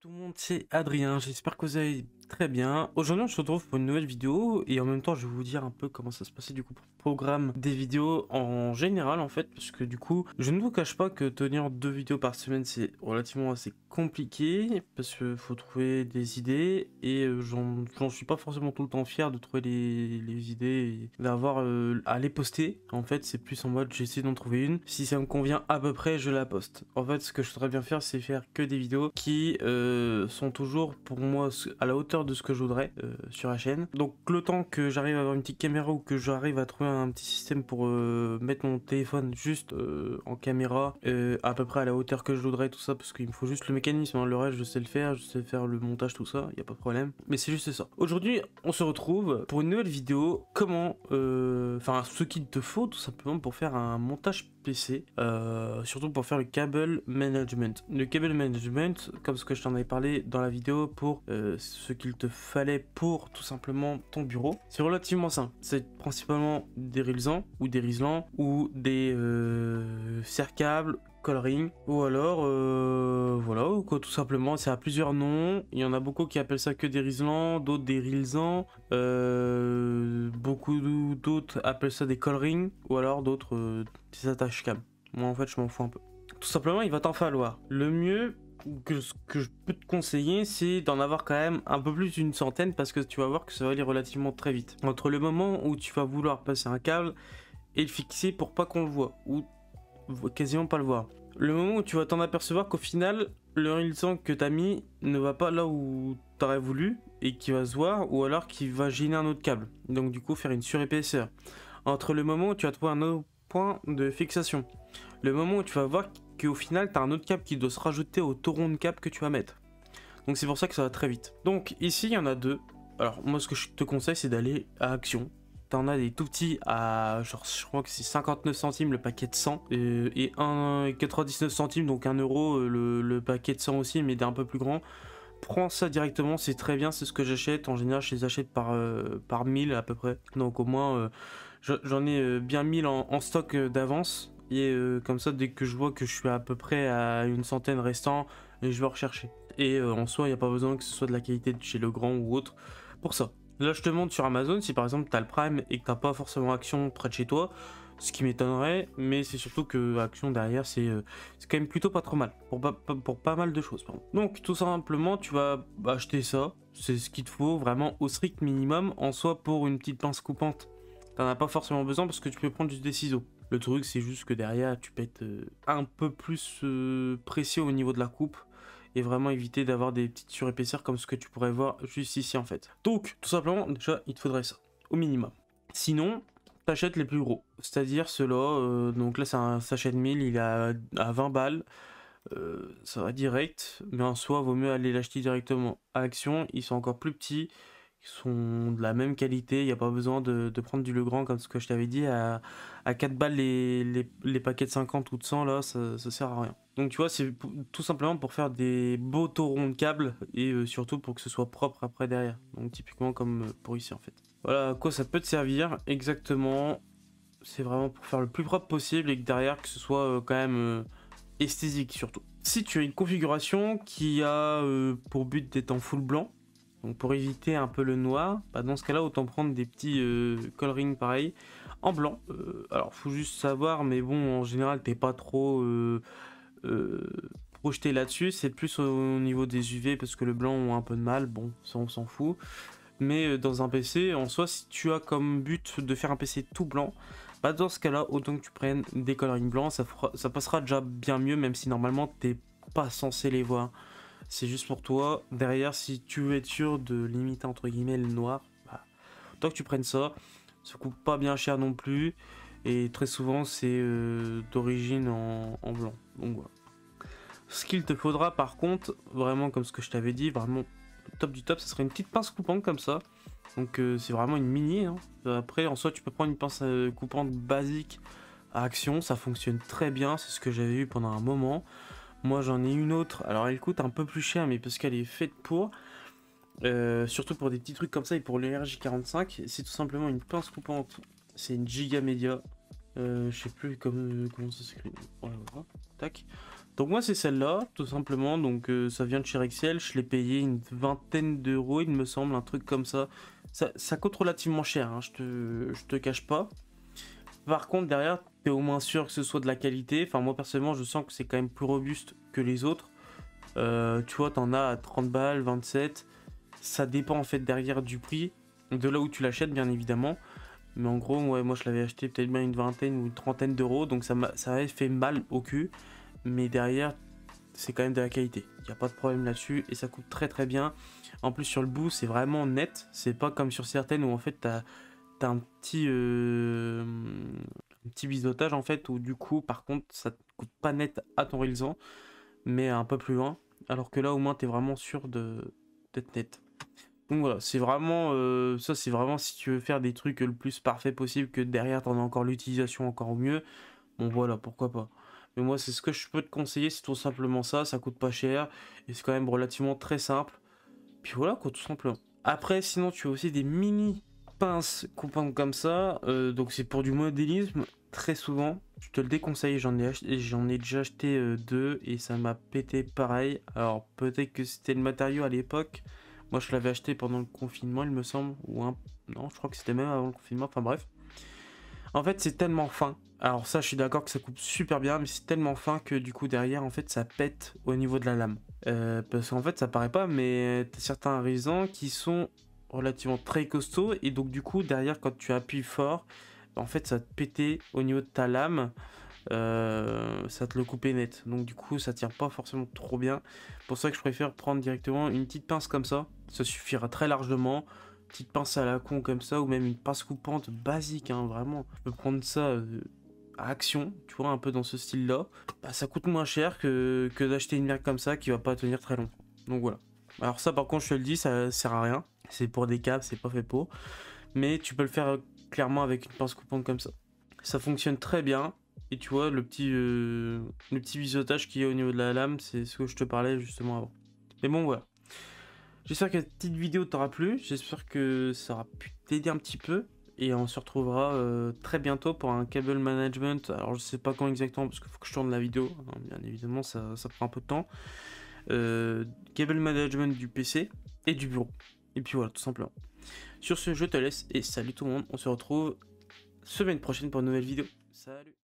Tout le monde, c'est Adrien, j'espère que vous allez très bien. Aujourd'hui on se retrouve pour une nouvelle vidéo et en même temps je vais vous dire un peu comment ça se passait du coup pour le programme des vidéos en général en fait, parce que du coup je ne vous cache pas que tenir 2 vidéos par semaine c'est relativement assez compliqué parce qu'il faut trouver des idées et j'en suis pas forcément tout le temps fier de trouver les idées et d'avoir à les poster. En fait c'est plus en mode j'essaie d'en trouver une, si ça me convient à peu près je la poste. En fait ce que je voudrais bien faire c'est faire que des vidéos qui sont toujours pour moi à la hauteur de ce que je voudrais sur la chaîne. Donc le temps que j'arrive à avoir une petite caméra ou que j'arrive à trouver un petit système pour mettre mon téléphone juste en caméra à peu près à la hauteur que je voudrais, tout ça, parce qu'il me faut juste le mécanisme, hein. Le reste je sais le faire, je sais faire le montage, tout ça, il n'y a pas de problème, mais c'est juste ça. Aujourd'hui on se retrouve pour une nouvelle vidéo, comment enfin ce qu'il te faut tout simplement pour faire un montage PC, surtout pour faire le cable management. Le cable management, comme ce que je t'en avais parlé dans la vidéo pour ce qu'il te fallait pour tout simplement ton bureau, c'est relativement simple. C'est principalement des Rilsan ou des Rislan ou des serre-câbles, coloring, ou alors voilà, ou quoi, tout simplement. C'est à plusieurs noms, il y en a beaucoup qui appellent ça que des Rislan, d'autres des Rilsan, beaucoup d'autres appellent ça des coloring, ou alors d'autres des attaches câbles. Moi en fait je m'en fous un peu. Tout simplement il va t'en falloir. Le mieux que ce que je peux te conseiller, c'est d'en avoir quand même un peu plus d'une centaine, parce que tu vas voir que ça va aller relativement très vite. Entre le moment où tu vas vouloir passer un câble et le fixer pour pas qu'on le voit, ou quasiment pas le voir. Le moment où tu vas t'en apercevoir qu'au final, le rilsan que t'as mis ne va pas là où t'aurais voulu et qui va se voir, ou alors qui va gêner un autre câble. Donc du coup faire une surépaisseur. Entre le moment où tu vas trouver un autre point de fixation, le moment où tu vas voir qu'au final tu as un autre câble qui doit se rajouter au torrent de câble que tu vas mettre. Donc c'est pour ça que ça va très vite. Donc ici il y en a deux. Alors moi ce que je te conseille c'est d'aller à Action. T'en as des tout petits à genre je crois que c'est 59 centimes le paquet de 100 et 1,99 centimes, donc 1 euro le paquet de 100 aussi, mais d'un peu plus grand. Prends ça directement, c'est très bien, c'est ce que j'achète. En général je les achète par 1000 à peu près. Donc au moins j'en ai bien 1000 en stock d'avance. Et comme ça, dès que je vois que je suis à peu près à une centaine restant, je vais rechercher. Et en soi, il n'y a pas besoin que ce soit de la qualité de chez Legrand ou autre pour ça. Là, je te montre sur Amazon, si par exemple tu as le Prime et que tu n'as pas forcément Action près de chez toi, ce qui m'étonnerait, mais c'est surtout que Action derrière, c'est quand même plutôt pas trop mal, pour pas mal de choses. Pardon. Donc, tout simplement, tu vas acheter ça, c'est ce qu'il te faut vraiment au strict minimum. En soi, pour une petite pince coupante, t'en as pas forcément besoin parce que tu peux prendre juste des ciseaux. Le truc c'est juste que derrière tu peux être un peu plus précis au niveau de la coupe et vraiment éviter d'avoir des petites surépaisseurs comme ce que tu pourrais voir juste ici en fait. Donc tout simplement déjà il te faudrait ça au minimum. Sinon t'achètes les plus gros, c'est-à-dire ceux-là, donc là c'est un sachet de 1000, il est à 20 balles. Ça va direct, mais en soi vaut mieux aller l'acheter directement à Action, ils sont encore plus petits, ils sont de la même qualité, il n'y a pas besoin de prendre du Legrand comme ce que je t'avais dit, à 4 balles les paquets de 50 ou de 100 là, ça sert à rien. Donc tu vois, c'est tout simplement pour faire des beaux taurons de câbles et surtout pour que ce soit propre après derrière, donc typiquement comme pour ici en fait. Voilà à quoi ça peut te servir exactement, c'est vraiment pour faire le plus propre possible et que derrière que ce soit quand même esthétique surtout. Si tu as une configuration qui a pour but d'être en full blanc, donc pour éviter un peu le noir, bah dans ce cas là autant prendre des petits coloring pareil en blanc. Alors faut juste savoir, mais bon en général t'es pas trop projeté là-dessus, c'est plus au niveau des UV parce que le blanc ont un peu de mal, bon ça on s'en fout. Mais dans un PC en soi, si tu as comme but de faire un PC tout blanc, bah dans ce cas-là, autant que tu prennes des coloring blancs, ça passera déjà bien mieux, même si normalement t'es pas censé les voir. C'est juste pour toi. Derrière, si tu veux être sûr de limiter entre guillemets le noir, bah, autant que tu prennes ça. Ça coûte pas bien cher non plus. Et très souvent, c'est d'origine en blanc. Donc voilà. Ce qu'il te faudra par contre, vraiment comme ce que je t'avais dit, vraiment le top du top, ça serait une petite pince coupante comme ça. Donc c'est vraiment une mini, hein. Après en soi tu peux prendre une pince coupante basique à Action, ça fonctionne très bien, c'est ce que j'avais eu pendant un moment. Moi j'en ai une autre, alors elle coûte un peu plus cher mais parce qu'elle est faite pour, surtout pour des petits trucs comme ça et pour l'ERJ45, c'est tout simplement une pince coupante, c'est une Giga Media, je sais plus comment ça s'écrit, voilà, tac. Donc moi c'est celle-là, tout simplement, donc ça vient de chez Rexel, je l'ai payé une vingtaine d'euros il me semble, un truc comme ça. Ça coûte relativement cher, hein, je te cache pas. Par contre derrière, t'es au moins sûr que ce soit de la qualité, enfin moi personnellement je sens que c'est quand même plus robuste que les autres. Tu vois, t'en as à 30 balles, 27, ça dépend en fait derrière du prix, de là où tu l'achètes bien évidemment. Mais en gros, ouais, moi je l'avais acheté peut-être bien une vingtaine ou une trentaine d'euros, donc ça avait fait mal au cul. Mais derrière, c'est quand même de la qualité. Il n'y a pas de problème là-dessus et ça coûte très très bien. En plus, sur le bout, c'est vraiment net. C'est pas comme sur certaines où en fait, t'as un petit biseautage en fait, où du coup, par contre, ça te coûte pas net à ton réalisant, mais un peu plus loin. Alors que là, au moins, t'es vraiment sûr d'être net. Donc voilà, c'est vraiment ça, c'est vraiment si tu veux faire des trucs le plus parfait possible, que derrière t'en as encore l'utilisation encore mieux. Bon voilà, pourquoi pas. Mais moi, c'est ce que je peux te conseiller, c'est tout simplement ça coûte pas cher et c'est quand même relativement très simple. Puis voilà quoi, tout simplement. Après, sinon, tu as aussi des mini pinces coupantes comme ça, donc c'est pour du modélisme très souvent. Je te le déconseille, j'en ai déjà acheté deux et ça m'a pété pareil. Alors peut-être que c'était le matériau à l'époque. Moi, je l'avais acheté pendant le confinement, il me semble, non, je crois que c'était même avant le confinement. Enfin bref. En fait, c'est tellement fin. Alors ça, je suis d'accord que ça coupe super bien, mais c'est tellement fin que du coup derrière, en fait, ça pète au niveau de la lame. Parce qu'en fait, ça paraît pas, mais t'as certains raisins qui sont relativement très costauds et donc du coup derrière, quand tu appuies fort, en fait, ça te pétait au niveau de ta lame. Ça te le coupait net. Donc du coup, ça tire pas forcément trop bien. Pour ça que je préfère prendre directement une petite pince comme ça. Ça suffira très largement. Petite pince à la con comme ça, ou même une pince coupante basique, hein, vraiment. Je peux prendre ça à Action, tu vois, un peu dans ce style-là. Bah, ça coûte moins cher que d'acheter une merde comme ça qui va pas tenir très longtemps. Donc voilà. Alors ça, par contre, je te le dis, ça sert à rien. C'est pour des câbles, c'est pas fait pour. Mais tu peux le faire clairement avec une pince coupante comme ça. Ça fonctionne très bien. Et tu vois, le petit biseautage qu'il y a au niveau de la lame, c'est ce que je te parlais justement avant. Mais bon, voilà. J'espère que cette petite vidéo t'aura plu. J'espère que ça aura pu t'aider un petit peu. Et on se retrouvera très bientôt pour un cable management. Alors, je sais pas quand exactement parce qu'il faut que je tourne la vidéo. Hein, bien évidemment, ça prend un peu de temps. Cable management du PC et du bureau. Et puis voilà, tout simplement. Sur ce, je te laisse et salut tout le monde. On se retrouve semaine prochaine pour une nouvelle vidéo. Salut!